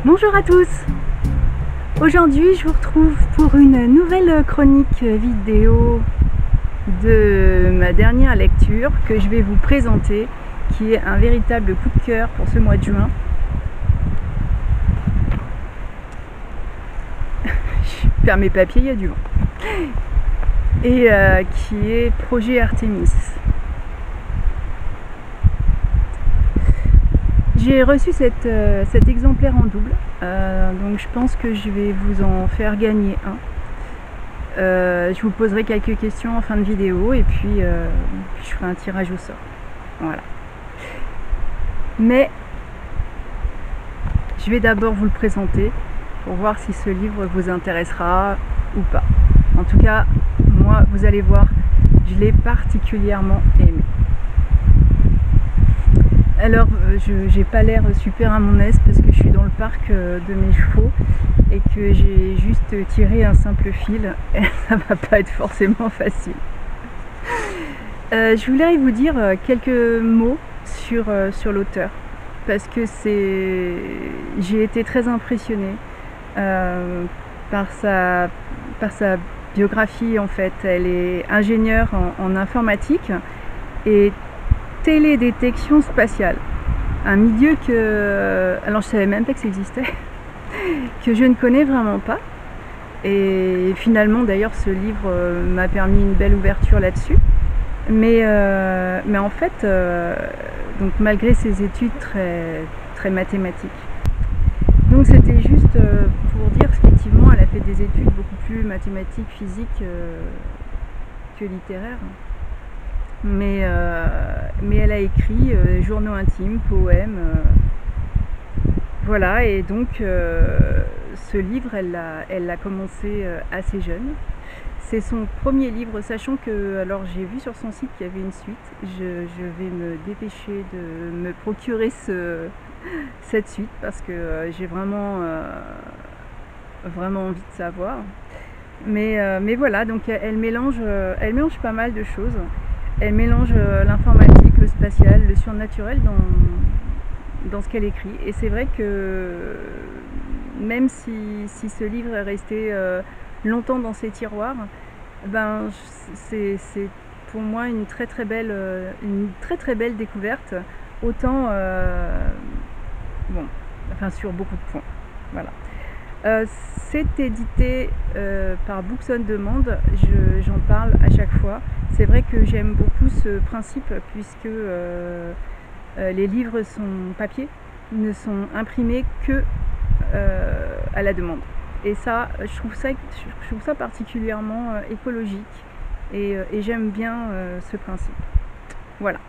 Bonjour à tous. Aujourd'hui je vous retrouve pour une nouvelle chronique vidéo de ma dernière lecture que je vais vous présenter, qui est un véritable coup de cœur pour ce mois de juin. Je perds mes papiers, il y a du vent. Et qui est Projet Artemis. J'ai reçu cet exemplaire en double, donc je pense que je vais vous en faire gagner un. Je vous poserai quelques questions en fin de vidéo et puis je ferai un tirage au sort. Voilà. Mais je vais d'abord vous le présenter pour voir si ce livre vous intéressera ou pas. En tout cas, moi, vous allez voir, je l'ai particulièrement aimé. Alors, j'ai pas l'air super à mon aise parce que je suis dans le parc de mes chevaux et que j'ai juste tiré un simple fil et ça va pas être forcément facile. Je voulais vous dire quelques mots sur l'auteur parce que j'ai été très impressionnée par sa biographie. En fait, elle est ingénieure en informatique et télédétection spatiale, un milieu alors je savais même pas que ça existait, que je ne connais vraiment pas, et finalement d'ailleurs ce livre m'a permis une belle ouverture là-dessus, mais en fait donc malgré ses études très mathématiques, donc c'était juste pour dire qu'effectivement elle a fait des études beaucoup plus mathématiques, physiques que littéraires. Mais elle a écrit journaux intimes, poèmes, voilà, et donc ce livre, elle l'a commencé assez jeune. C'est son premier livre, sachant que, alors j'ai vu sur son site qu'il y avait une suite, je vais me dépêcher de me procurer cette suite parce que j'ai vraiment envie de savoir. Mais voilà, donc elle mélange pas mal de choses. Elle mélange l'informatique, le spatial, le surnaturel dans ce qu'elle écrit. Et c'est vrai que même si ce livre est resté longtemps dans ses tiroirs, ben c'est pour moi une très belle découverte. Autant sur beaucoup de points. Voilà. C'est édité par Books on Demand, j'en parle à chaque fois. C'est vrai que j'aime beaucoup ce principe puisque les livres sont papier, ne sont imprimés que à la demande. Et ça, je trouve ça particulièrement écologique et j'aime bien ce principe. Voilà.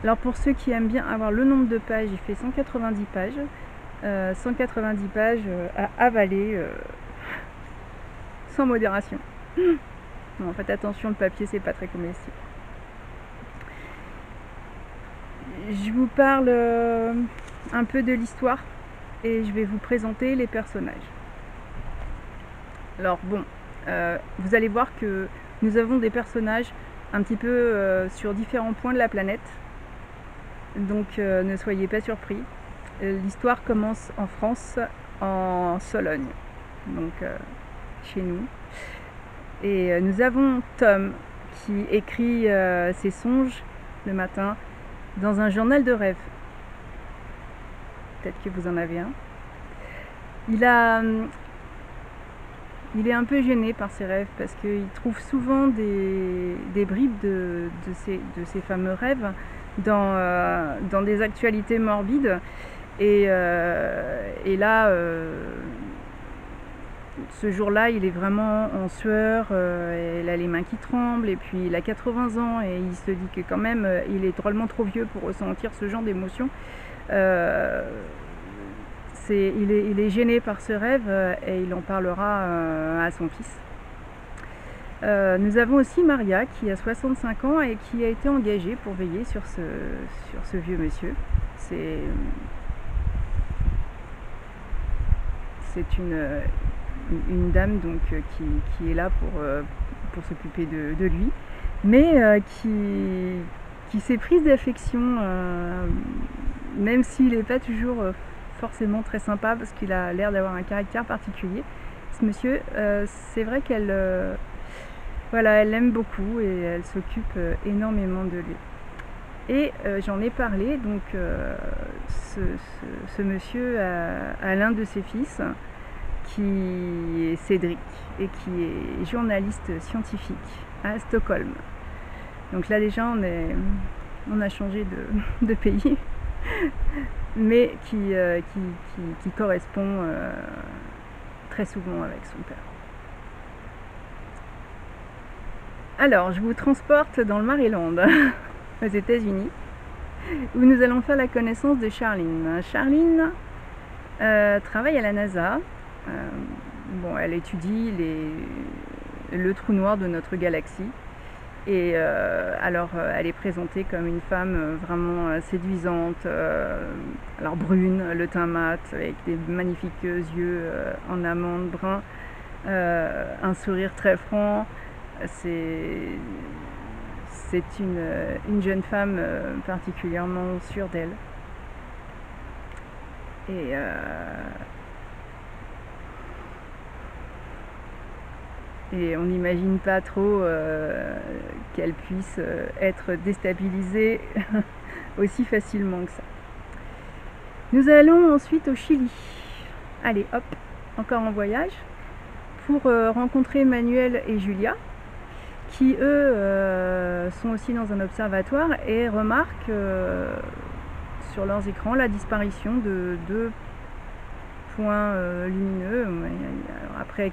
Alors pour ceux qui aiment bien avoir le nombre de pages, il fait 190 pages. 190 pages à avaler sans modération. Non, faites attention, le papier c'est pas très comestible. Je vous parle un peu de l'histoire et je vais vous présenter les personnages. Alors bon, vous allez voir que nous avons des personnages un petit peu sur différents points de la planète, donc ne soyez pas surpris. L'histoire commence en France, en Sologne, donc chez nous. Et nous avons Tom qui écrit ses songes le matin dans un journal de rêve. Peut-être que vous en avez un. Il est un peu gêné par ses rêves parce qu'il trouve souvent des bribes de ces fameux rêves dans des actualités morbides. Et là, ce jour-là, il est vraiment en sueur, il a les mains qui tremblent, et puis il a 80 ans, et il se dit que quand même, il est drôlement trop vieux pour ressentir ce genre d'émotion. Il est gêné par ce rêve, et il en parlera à son fils. Nous avons aussi Maria, qui a 65 ans, et qui a été engagée pour veiller sur ce vieux monsieur. C'est une dame donc qui est là pour s'occuper de lui, mais qui s'est prise d'affection, même s'il n'est pas toujours forcément très sympa parce qu'il a l'air d'avoir un caractère particulier. Ce monsieur, c'est vrai qu'elle voilà, elle l'aime beaucoup et elle s'occupe énormément de lui. Et j'en ai parlé, donc ce monsieur a l'un de ses fils qui est Cédric et qui est journaliste scientifique à Stockholm. Donc là déjà on a changé de pays, mais qui correspond très souvent avec son père. Alors je vous transporte dans le Maryland, aux États-Unis, où nous allons faire la connaissance de Charline. Charline travaille à la NASA. Bon, elle étudie le trou noir de notre galaxie. Et alors, elle est présentée comme une femme vraiment séduisante, alors brune, le teint mat, avec des magnifiques yeux en amande brun, un sourire très franc. C'est une jeune femme particulièrement sûre d'elle. Et on n'imagine pas trop qu'elle puisse être déstabilisée aussi facilement que ça. Nous allons ensuite au Chili. Allez, hop, encore en voyage, pour rencontrer Manuel et Julia, qui eux sont aussi dans un observatoire et remarquent sur leurs écrans la disparition de 2 points lumineux. Alors après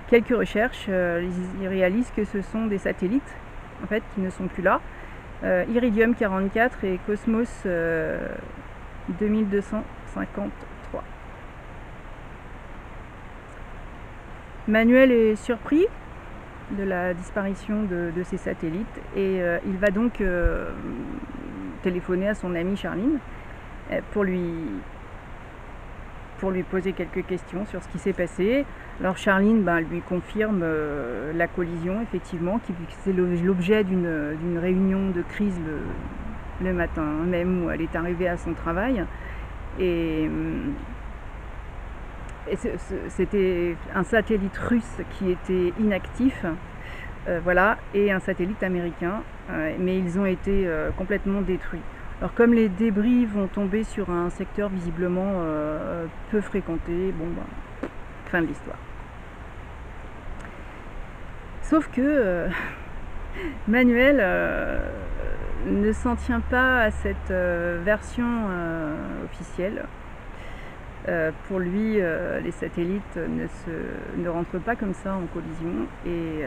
quelques recherches, ils réalisent que ce sont des satellites en fait qui ne sont plus là. Iridium 44 et Cosmos 2253. Manuel est surpris de la disparition de ces satellites et il va donc téléphoner à son amie Charline pour lui poser quelques questions sur ce qui s'est passé. Alors Charline lui confirme la collision, effectivement, qui c'est l'objet d'une réunion de crise le matin même où elle est arrivée à son travail. Et c'était un satellite russe qui était inactif, voilà, et un satellite américain, mais ils ont été complètement détruits. Alors comme les débris vont tomber sur un secteur visiblement peu fréquenté, bon fin de l'histoire. Sauf que Manuel ne s'en tient pas à cette version officielle. Pour lui, les satellites ne rentrent pas comme ça en collision et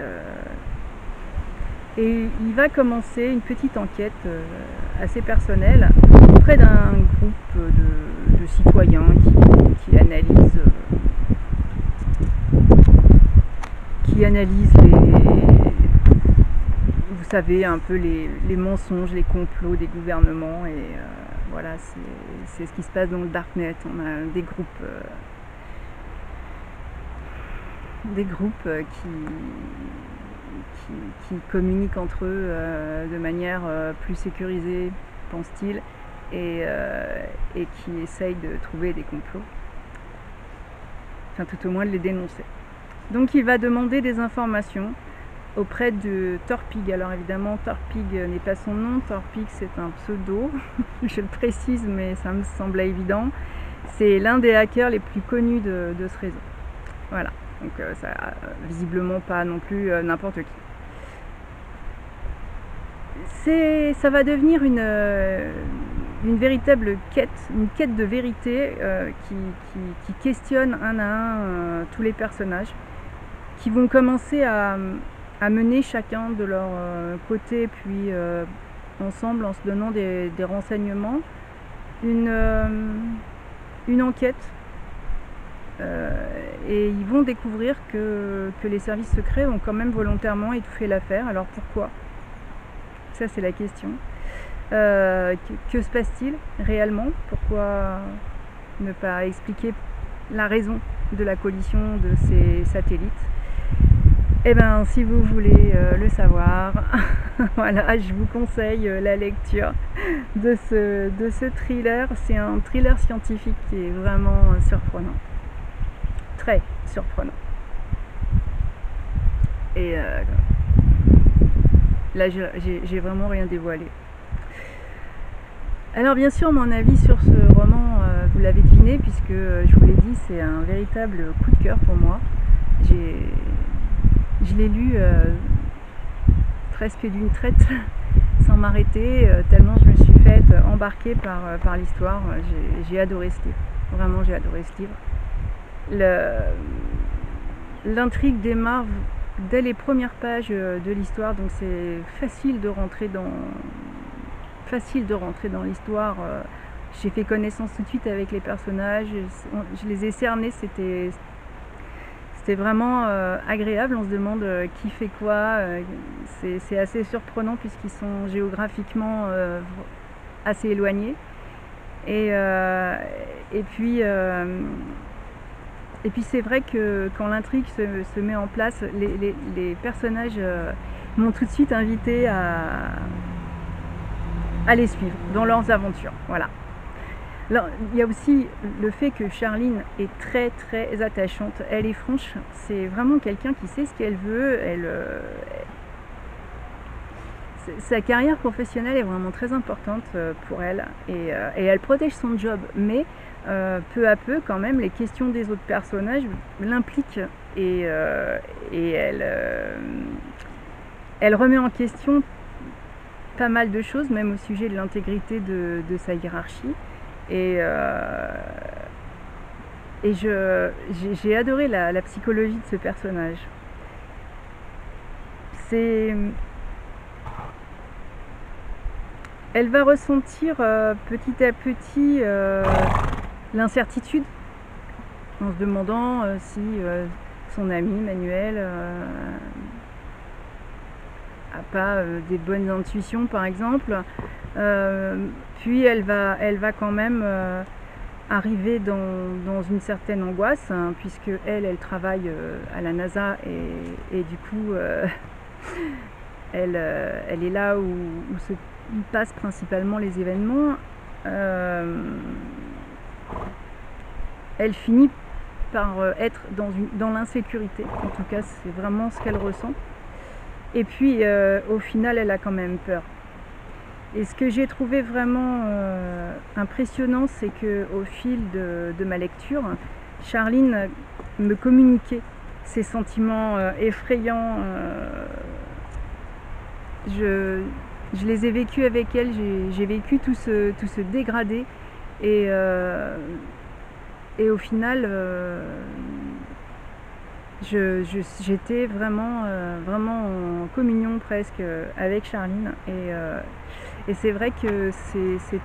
il va commencer une petite enquête assez personnelle auprès d'un groupe de citoyens qui analysent vous savez, un peu les mensonges, les complots des gouvernements et voilà, c'est ce qui se passe dans le Darknet. On a des groupes qui communiquent entre eux de manière plus sécurisée, pense-t-il, et qui essayent de trouver des complots, enfin tout au moins de les dénoncer. Donc il va demander des informations auprès de Torpig. Alors évidemment Torpig n'est pas son nom, Torpig c'est un pseudo, je le précise mais ça me semblait évident. C'est l'un des hackers les plus connus de ce réseau. Voilà, donc ça visiblement pas non plus n'importe qui. Ça va devenir une véritable quête, une quête de vérité qui questionne un à un tous les personnages, qui vont commencer à mener chacun de leur côté, puis ensemble en se donnant des renseignements, une enquête. Et ils vont découvrir que les services secrets ont quand même volontairement étouffé l'affaire. Alors pourquoi ? Ça c'est la question. Que se passe-t-il réellement? Pourquoi ne pas expliquer la raison de la collision de ces satellites? Eh bien, si vous voulez le savoir, voilà, je vous conseille la lecture de ce thriller. C'est un thriller scientifique qui est vraiment surprenant, très surprenant. Et là, j'ai vraiment rien dévoilé. Alors bien sûr, mon avis sur ce roman, vous l'avez deviné, puisque je vous l'ai dit, c'est un véritable coup de cœur pour moi. Je l'ai lu presque d'une traite, sans m'arrêter, tellement je me suis faite embarquer par l'histoire. J'ai adoré ce livre, vraiment j'ai adoré ce livre. L'intrigue démarre dès les premières pages de l'histoire, donc c'est facile de rentrer dans l'histoire. J'ai fait connaissance tout de suite avec les personnages, je les ai cernés, c'était vraiment agréable. On se demande qui fait quoi. C'est assez surprenant puisqu'ils sont géographiquement assez éloignés. Et puis c'est vrai que quand l'intrigue se met en place, les personnages m'ont tout de suite invité à les suivre dans leurs aventures. Voilà. Alors, il y a aussi le fait que Charline est très très attachante. Elle est franche, c'est vraiment quelqu'un qui sait ce qu'elle veut. Sa carrière professionnelle est vraiment très importante pour elle, et elle protège son job, mais peu à peu quand même les questions des autres personnages l'impliquent, et elle remet en question pas mal de choses, même au sujet de l'intégrité de sa hiérarchie. Et j'ai adoré la psychologie de ce personnage. Elle va ressentir petit à petit l'incertitude, en se demandant si son ami Manuel n'a pas des bonnes intuitions, par exemple. Puis elle va quand même arriver dans une certaine angoisse, hein, puisque elle travaille à la NASA, et du coup elle est là où se passent principalement les événements. Elle finit par être dans l'insécurité, en tout cas c'est vraiment ce qu'elle ressent. Et puis au final elle a quand même peur. Et ce que j'ai trouvé vraiment impressionnant, c'est qu'au fil de ma lecture, Charline me communiquait ses sentiments effrayants. Je les ai vécus avec elle, j'ai vécu tout ce dégradé, et au final j'étais vraiment en communion presque avec Charline, et c'est vrai que c'est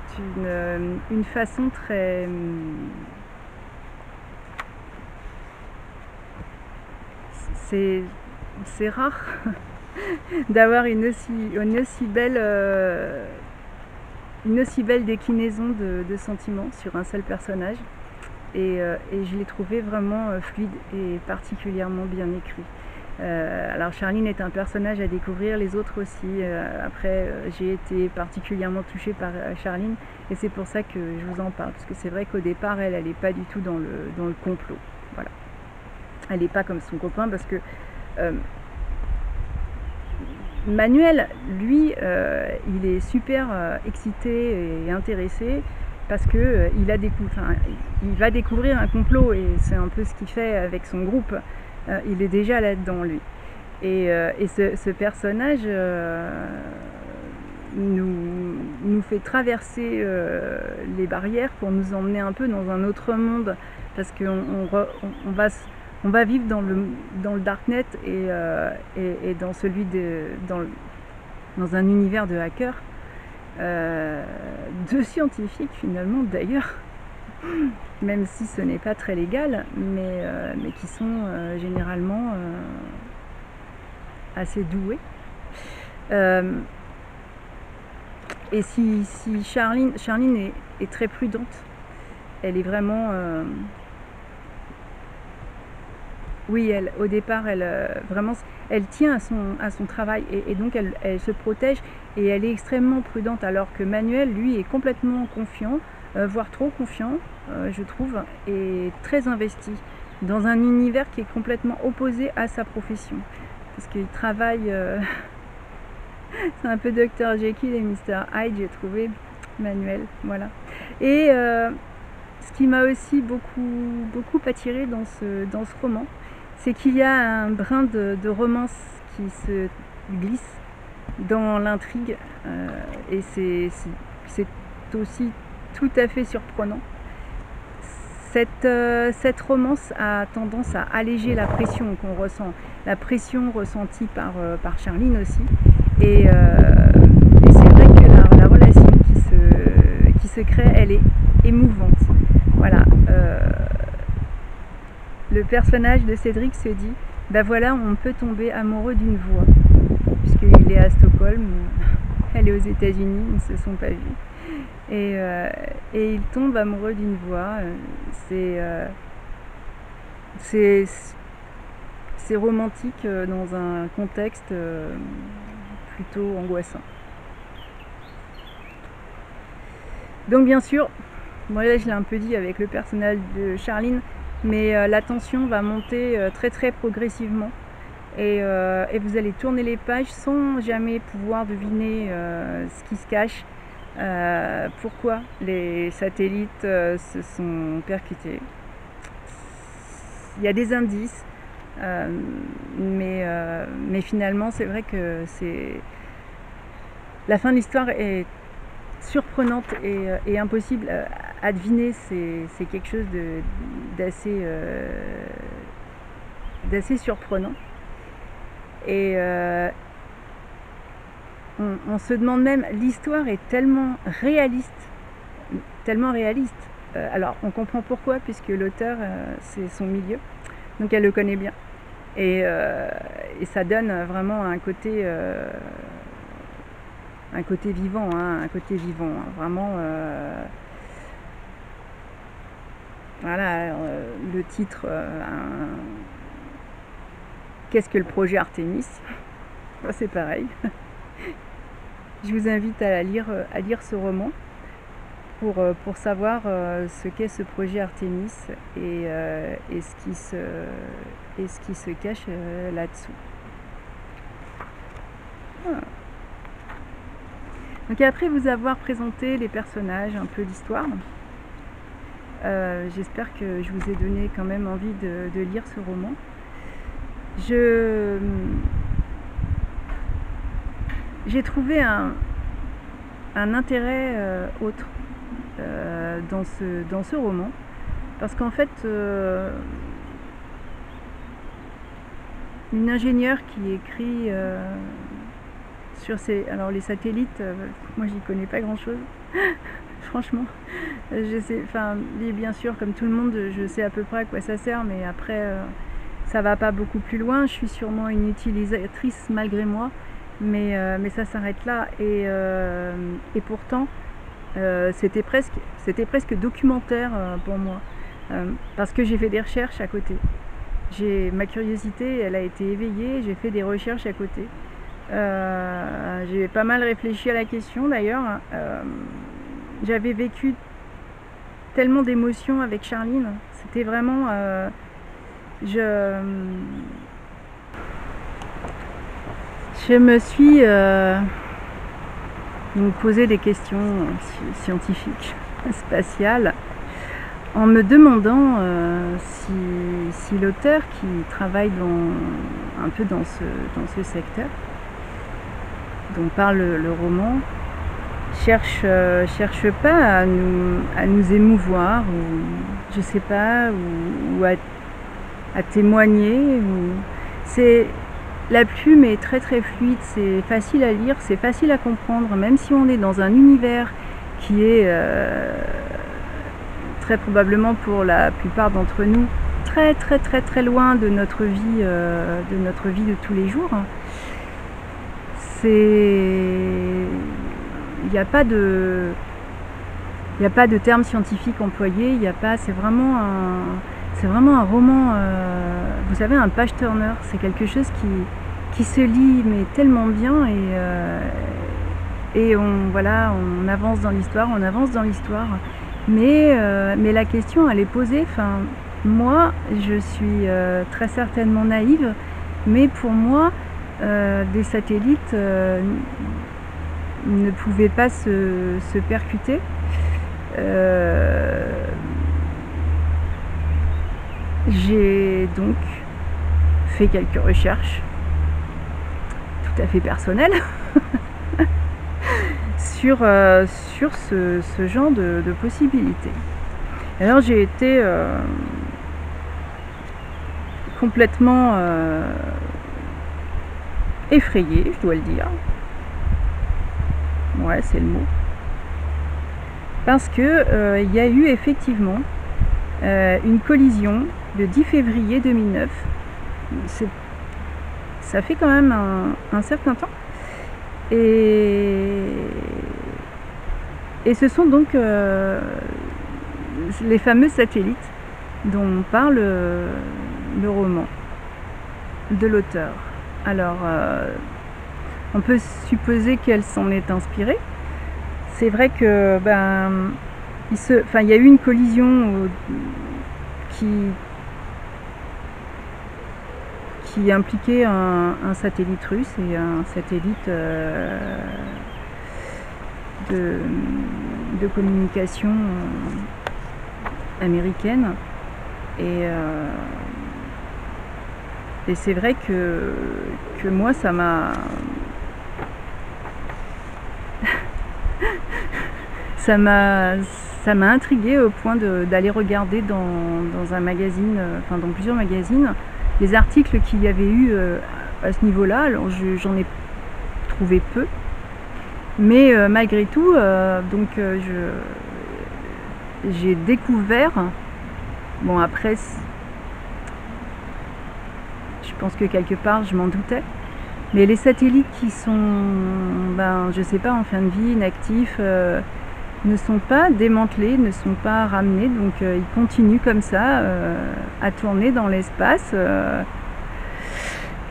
une façon très c'est rare d'avoir une aussi belle déclinaison de sentiments sur un seul personnage, et je l'ai trouvé vraiment fluide et particulièrement bien écrit. Alors Charline est un personnage à découvrir, les autres aussi. Après j'ai été particulièrement touchée par Charline, et c'est pour ça que je vous en parle, parce que c'est vrai qu'au départ elle n'est pas du tout dans le complot. Voilà. Elle n'est pas comme son copain, parce que Manuel, lui, il est super excité et intéressé, parce que il va découvrir un complot, et c'est un peu ce qu'il fait avec son groupe. Il est déjà là-dedans, lui. Et ce personnage nous fait traverser les barrières pour nous emmener un peu dans un autre monde, parce qu'on va vivre dans le darknet, et dans dans un univers de hackers, de scientifiques finalement d'ailleurs, même si ce n'est pas très légal, mais qui sont généralement assez doués. Et si Charline est très prudente, elle est vraiment Oui, au départ, vraiment, elle tient à son travail et donc elle se protège et elle est extrêmement prudente, alors que Manuel, lui, est complètement confiant, voire trop confiant, je trouve, et très investi dans un univers qui est complètement opposé à sa profession. Parce qu'il travaille, c'est un peu Dr Jekyll et Mr Hyde, j'ai trouvé, Manuel, voilà. Et ce qui m'a aussi beaucoup attiré dans ce roman, c'est qu'il y a un brin de romance qui se glisse dans l'intrigue et c'est aussi tout à fait surprenant. Cette romance a tendance à alléger la pression qu'on ressent, la pression ressentie par Charline aussi. Et c'est vrai que la relation qui se crée, elle est émouvante. Voilà. Le personnage de Cédric se dit, ben voilà, on peut tomber amoureux d'une voix, puisqu'il est à Stockholm, elle est aux États-Unis, ils ne se sont pas vus. Et il tombe amoureux d'une voix. C'est romantique dans un contexte plutôt angoissant. Donc bien sûr, moi là je l'ai un peu dit avec le personnage de Charline, mais la tension va monter très progressivement et vous allez tourner les pages sans jamais pouvoir deviner ce qui se cache, pourquoi les satellites se sont percutés. Il y a des indices, mais finalement c'est vrai que la fin de l'histoire est surprenante et impossible à deviner. C'est quelque chose d'assez surprenant et on se demande même, l'histoire est tellement réaliste, alors on comprend pourquoi, puisque l'auteur c'est son milieu, donc elle le connaît bien et ça donne vraiment un côté vivant, vraiment. Voilà, le titre, qu'est-ce que le projet Artémis? C'est pareil. Je vous invite à lire ce roman pour savoir ce qu'est ce projet Artémis et ce qui se cache là-dessous. Voilà. Donc après vous avoir présenté les personnages, un peu l'histoire, j'espère que je vous ai donné quand même envie de lire ce roman. J'ai trouvé un intérêt autre dans ce roman, parce qu'en fait une ingénieure qui écrit sur alors les satellites, moi j'y connais pas grand chose franchement, je sais, enfin bien sûr comme tout le monde je sais à peu près à quoi ça sert, mais après ça va pas beaucoup plus loin. Je suis sûrement une utilisatrice malgré moi, mais ça s'arrête là et pourtant c'était presque documentaire pour moi, parce que j'ai fait des recherches à côté. Ma curiosité elle a été éveillée, j'ai fait des recherches à côté. J'ai pas mal réfléchi à la question d'ailleurs. J'avais vécu tellement d'émotions avec Charline, c'était vraiment je me suis donc posé des questions scientifiques, spatiales, en me demandant si l'auteur qui travaille un peu dans ce secteur dont parle le roman cherche pas à nous émouvoir, ou je sais pas, ou à témoigner. La plume est très fluide, c'est facile à lire, c'est facile à comprendre, même si on est dans un univers qui est très probablement pour la plupart d'entre nous très loin de notre vie de tous les jours. Il n'y a pas de termes scientifiques employés, c'est vraiment c'est vraiment un roman, vous savez, un page-turner. C'est quelque chose qui se lit mais tellement bien et voilà, on avance dans l'histoire, mais la question elle est posée. Enfin, moi, je suis très certainement naïve, mais pour moi, des satellites ne pouvaient pas se percuter. J'ai donc fait quelques recherches tout à fait personnelles sur ce genre de possibilités. Alors j'ai été complètement effrayée, je dois le dire. Ouais, c'est le mot. Parce que il y a eu effectivement une collision le 10 février 2009. Ça fait quand même un certain temps. Et ce sont donc les fameux satellites dont parle le roman de l'auteur. Alors, on peut supposer qu'elle s'en est inspirée. C'est vrai que il y a eu une collision qui impliquait un satellite russe et un satellite de communication américaine. Et c'est vrai que moi, ça m'a intriguée au point d'aller regarder dans un magazine, dans plusieurs magazines, les articles qu'il y avait eu à ce niveau-là. Alors j'en ai trouvé peu, mais malgré tout, j'ai découvert, bon après, je pense que quelque part je m'en doutais, mais les satellites qui sont, je sais pas, en fin de vie, inactifs, ne sont pas démantelés, ne sont pas ramenés, donc ils continuent comme ça à tourner dans l'espace.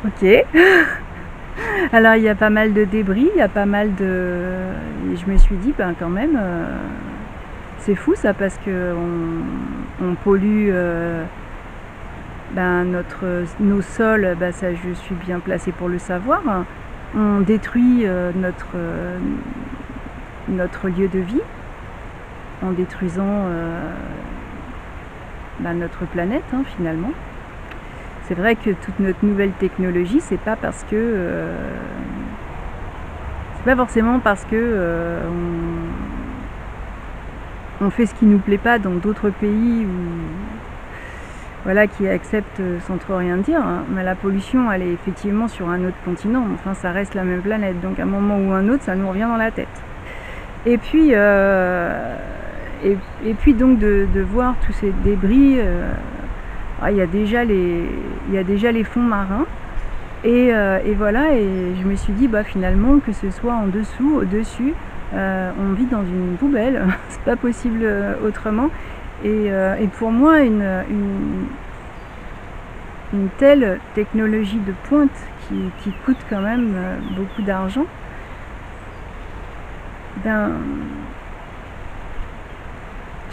Ok. Alors il y a pas mal de débris, il y a pas mal de... Et je me suis dit, quand même, c'est fou ça, parce que on pollue nos sols, ça je suis bien placée pour le savoir. On détruit notre lieu de vie en détruisant notre planète, finalement. C'est vrai que toute notre nouvelle technologie, c'est pas forcément parce que on fait ce qui nous plaît pas dans d'autres pays qui acceptent sans trop rien dire, mais la pollution, elle est effectivement sur un autre continent. Enfin, ça reste la même planète, donc à un moment ou un autre, ça nous revient dans la tête. Et puis donc de voir tous ces débris, il y a déjà les fonds marins, et voilà, et je me suis dit, finalement, que ce soit en dessous, au-dessus, on vit dans une poubelle, c'est pas possible autrement. Et pour moi, une telle technologie de pointe qui coûte quand même beaucoup d'argent,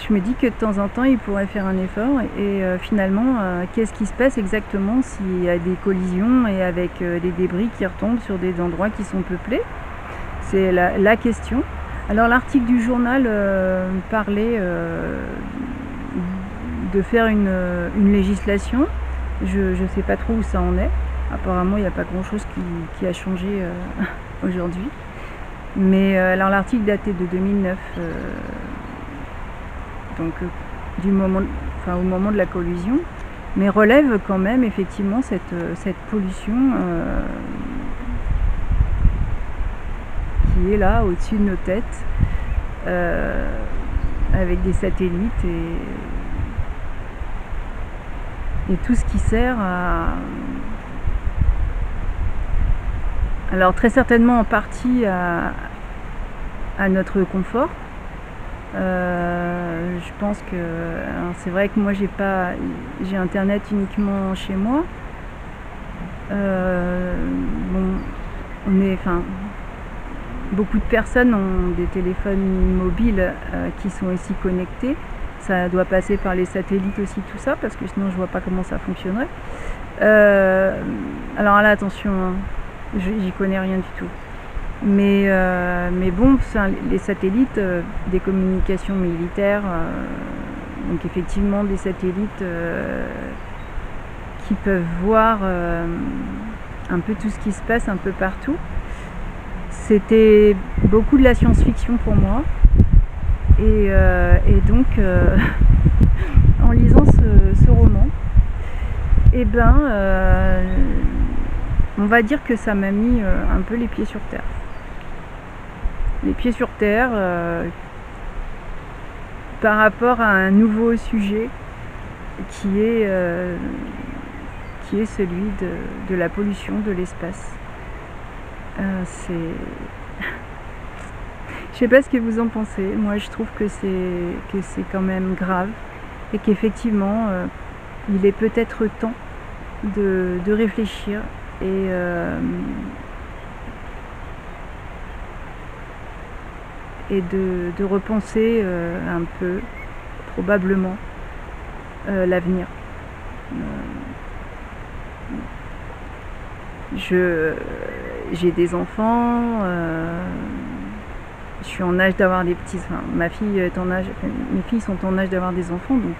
je me dis que de temps en temps, il pourrait faire un effort. Et finalement, qu'est-ce qui se passe exactement s'il y a des collisions et avec des débris qui retombent sur des endroits qui sont peuplés? C'est la question. Alors l'article du journal parlait de faire une législation. Je ne sais pas trop où ça en est. Apparemment, il n'y a pas grand-chose qui a changé aujourd'hui. Mais alors l'article datait de 2009, donc au moment de la collision, mais relève quand même effectivement cette pollution qui est là au-dessus de nos têtes, avec des satellites et tout ce qui sert alors très certainement en partie à notre confort, Je pense que c'est vrai que moi j'ai internet uniquement chez moi. Bon, beaucoup de personnes ont des téléphones mobiles qui sont aussi connectés. Ça doit passer par les satellites aussi, tout ça, parce que sinon je vois pas comment ça fonctionnerait. Alors là, attention, hein, j'y connais rien du tout. Mais bon, les satellites des communications militaires, donc effectivement des satellites qui peuvent voir un peu tout ce qui se passe un peu partout. C'était beaucoup de la science-fiction pour moi. Et donc, en lisant ce roman, on va dire que ça m'a mis un peu les pieds sur terre. Les pieds sur terre par rapport à un nouveau sujet qui est celui de la pollution de l'espace. Je sais pas ce que vous en pensez. Moi, je trouve que c'est quand même grave et qu'effectivement, il est peut-être temps de réfléchir et de repenser un peu, probablement, l'avenir. J'ai des enfants, je suis en âge d'avoir des petits, mes filles sont en âge d'avoir des enfants, donc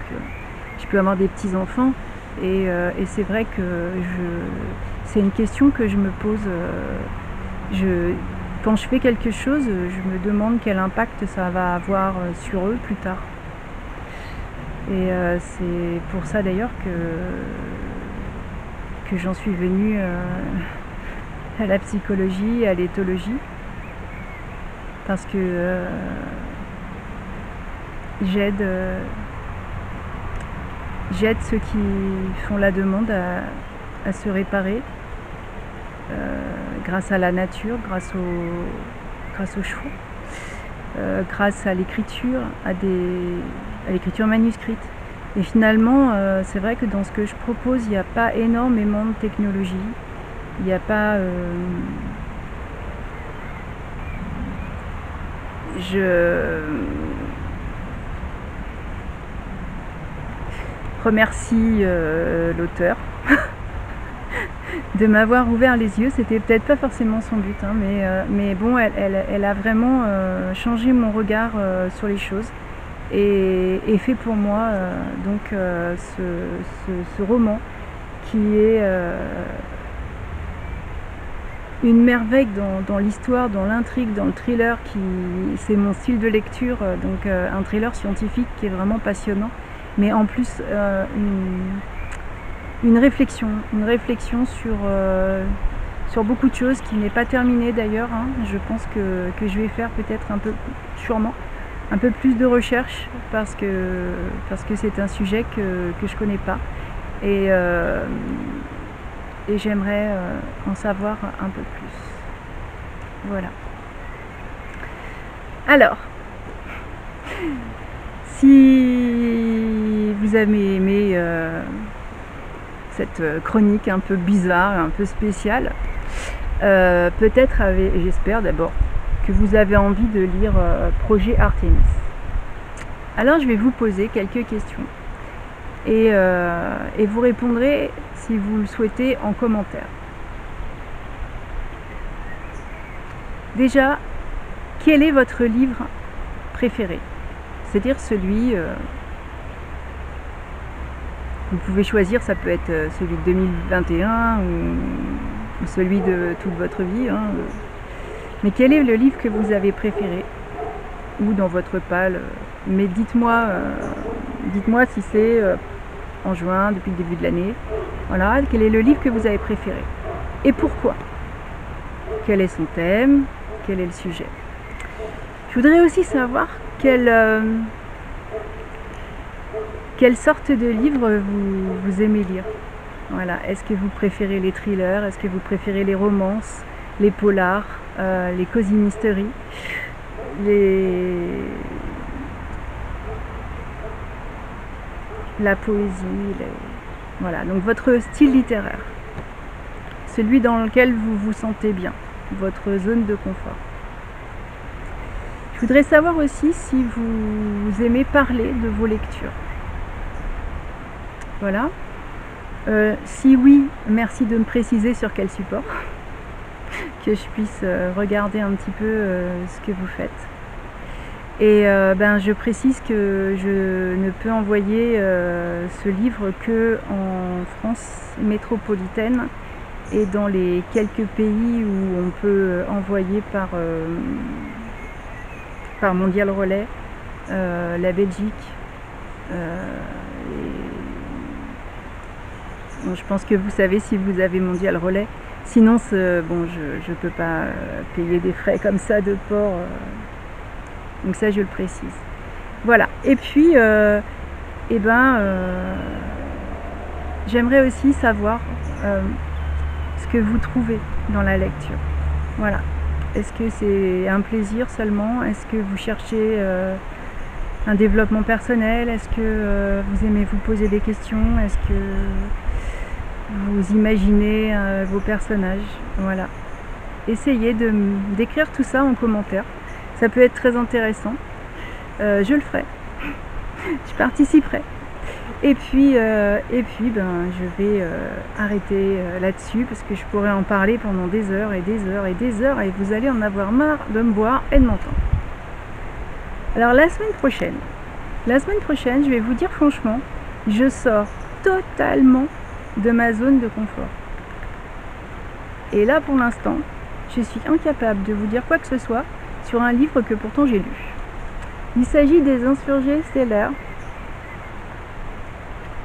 je peux avoir des petits enfants et c'est vrai que c'est une question que je me pose. Quand je fais quelque chose, je me demande quel impact ça va avoir sur eux plus tard. Et c'est pour ça d'ailleurs que j'en suis venue à la psychologie, à l'éthologie, parce que j'aide ceux qui font la demande à se réparer grâce à la nature, grâce aux chevaux, grâce à l'écriture, à l'écriture manuscrite. Et finalement, c'est vrai que dans ce que je propose, il n'y a pas énormément de technologie, il n'y a pas... Je remercie l'auteur de m'avoir ouvert les yeux. C'était peut-être pas forcément son but, hein, mais bon, elle a vraiment changé mon regard sur les choses et fait pour moi donc ce roman qui est une merveille dans l'histoire, dans l'intrigue, dans le thriller. C'est mon style de lecture, donc un thriller scientifique qui est vraiment passionnant, mais en plus une réflexion sur beaucoup de choses qui n'est pas terminée d'ailleurs, hein. Je pense que je vais faire peut-être sûrement un peu plus de recherche parce que c'est un sujet que je connais pas et j'aimerais en savoir un peu plus. Voilà. Alors, si vous avez aimé cette chronique un peu bizarre, un peu spéciale, peut-être j'espère d'abord que vous avez envie de lire Projet Artemis. Alors je vais vous poser quelques questions et vous répondrez si vous le souhaitez en commentaire. Déjà, quel est votre livre préféré? C'est-à-dire celui... vous pouvez choisir, ça peut être celui de 2021 ou celui de toute votre vie, hein. Mais quel est le livre que vous avez préféré? Ou dans votre pile? Mais dites-moi si c'est en juin, depuis le début de l'année. Voilà, quel est le livre que vous avez préféré? Et pourquoi? Quel est son thème? Quel est le sujet? Je voudrais aussi savoir quelle sorte de livre vous aimez lire. Voilà. Est-ce que vous préférez les thrillers? Est-ce que vous préférez les romances, les polars, les cozy mystery, la poésie, voilà, donc votre style littéraire, celui dans lequel vous vous sentez bien, votre zone de confort. Je voudrais savoir aussi si vous aimez parler de vos lectures. Voilà. Si oui, merci de me préciser sur quel support, que je puisse regarder un petit peu ce que vous faites. Et je précise que je ne peux envoyer ce livre que en France métropolitaine et dans les quelques pays où on peut envoyer par Mondial Relais, la Belgique. Bon, je pense que vous savez si vous avez Mondial Relais. Sinon, bon, je ne peux pas payer des frais comme ça de port. Donc ça, je le précise. Voilà. Et puis, j'aimerais aussi savoir ce que vous trouvez dans la lecture. Voilà. Est-ce que c'est un plaisir seulement? Est-ce que vous cherchez un développement personnel? Est-ce que vous aimez vous poser des questions? Est-ce que vous imaginez vos personnages? Voilà. Essayez d'écrire tout ça en commentaire. Ça peut être très intéressant. Je le ferai. Je participerai. Et puis, je vais arrêter là-dessus parce que je pourrais en parler pendant des heures et des heures et des heures et vous allez en avoir marre de me voir et de m'entendre. Alors la semaine prochaine, je vais vous dire franchement, je sors totalement de ma zone de confort. Et là, pour l'instant, je suis incapable de vous dire quoi que ce soit sur un livre que pourtant j'ai lu. Il s'agit des Insurgés stellaires.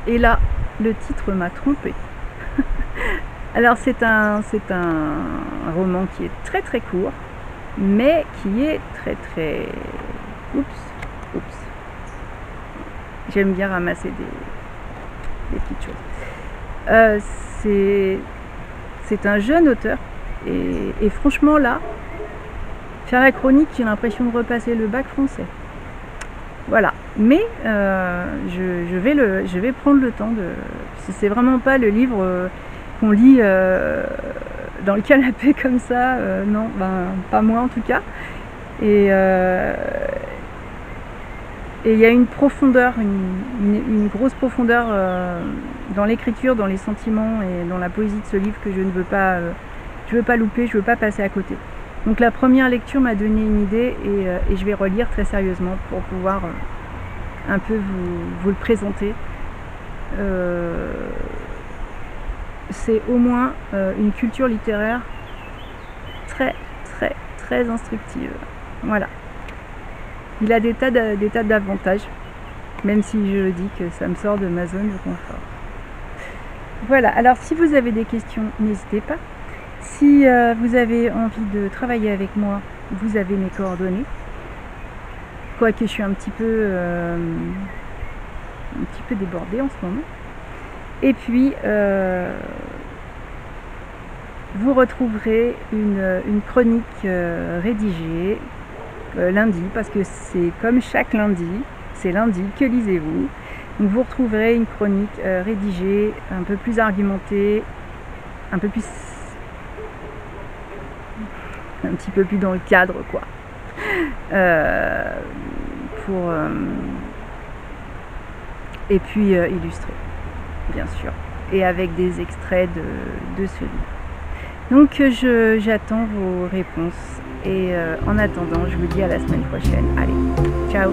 Et là, le titre m'a trompée. Alors c'est un roman qui est très très court, mais qui est très très... Oups. J'aime bien ramasser des petites choses. C'est un jeune auteur, et franchement là, faire la chronique, j'ai l'impression de repasser le bac français. Voilà, mais je vais prendre le temps de... C'est vraiment pas le livre qu'on lit dans le canapé comme ça, non, pas moi en tout cas. Et il y a une profondeur, une grosse profondeur dans l'écriture, dans les sentiments et dans la poésie de ce livre que je ne veux pas, louper, je veux pas passer à côté. Donc la première lecture m'a donné une idée et je vais relire très sérieusement pour pouvoir un peu vous le présenter. C'est au moins une culture littéraire très très très instructive. Voilà. Il a des tas d'avantages, même si je dis que ça me sort de ma zone de confort. Voilà, alors si vous avez des questions, n'hésitez pas. Si vous avez envie de travailler avec moi, vous avez mes coordonnées. Quoique je suis un petit peu débordée en ce moment. Et puis, vous retrouverez une chronique rédigée lundi, parce que c'est comme chaque lundi, c'est lundi, que lisez-vous? Donc vous retrouverez une chronique rédigée, un peu plus argumentée, un petit peu plus dans le cadre, quoi. Et puis illustré, bien sûr, et avec des extraits de ce livre. Donc j'attends vos réponses et en attendant, je vous dis à la semaine prochaine. Allez, ciao!